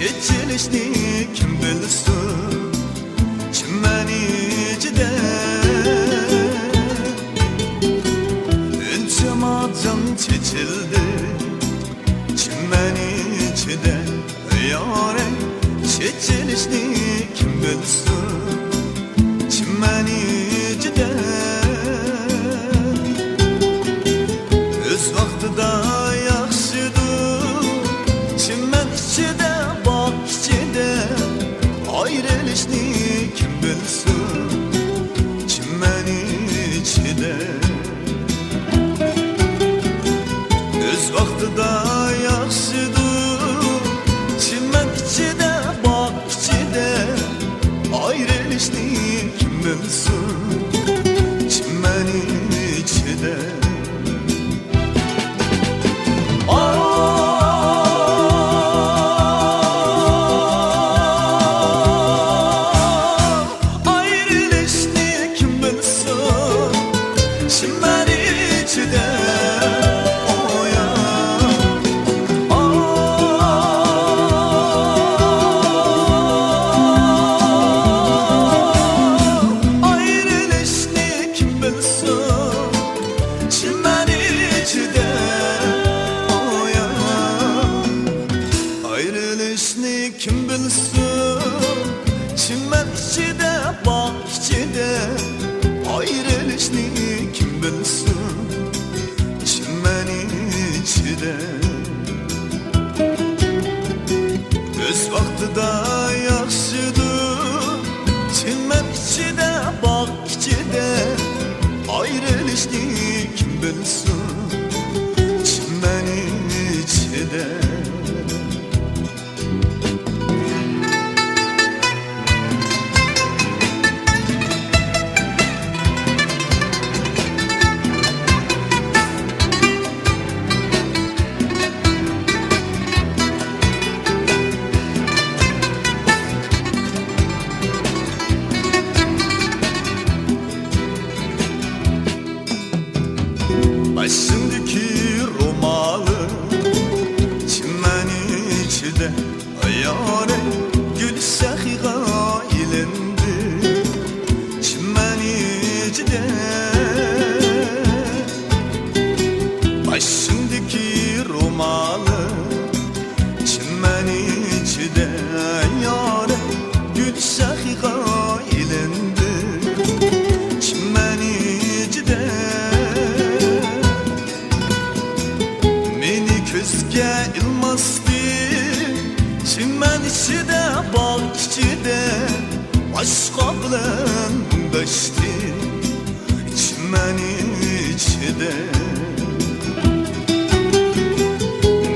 kechilishni kim bilsin chimman ichida iltimotim chechildi chimman ichida yore kechilishni kim bilsin chimman ichida o'z vaqtida ayrılışni kim bilsin chimman ichida o'z vaqtida yaxshidir chimman ichida bog' ichida ayrılışni kim bilsin chimman ichida kim bilsin chimman ichida bog' ichida ayrılışni kim bilsin chimman ichida o'z vaqtida yaxshidir chimman ichida bog' ichida ayrılışni kim bilsin chimman ichida Başımdaki romalı çimmen içinde yâre gül sahiga ilindi çimmen içinde başımdaki romalı çimmen içinde yâre gül sahiga ilindi çimmen içinde ko'zga ilmasdi chimman ichida bog' ichida boshqa bilan mundashdi chimman ichida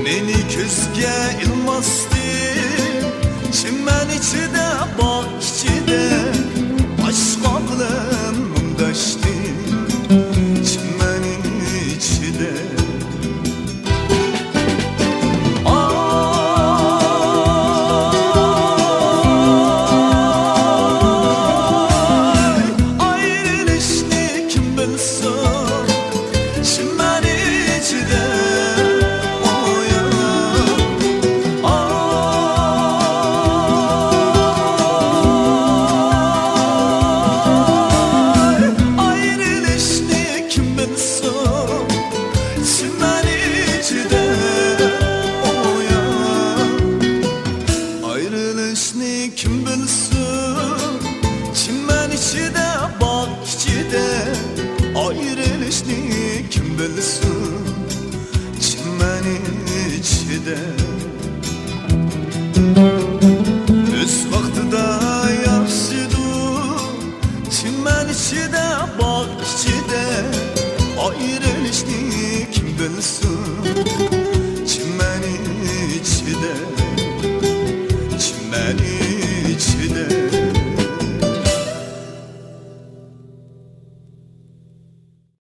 meni ko'zga ilmasdi chimman ichida bog' ichida boshqa bilan mundashdi chimman ichida kim bilsin chimman ichida bog' ichida ayrılışni kim bilsin chimman ichida o'z vaqtida yaxshidir chimman ichida bog' ichida ayrılışni kim bilsin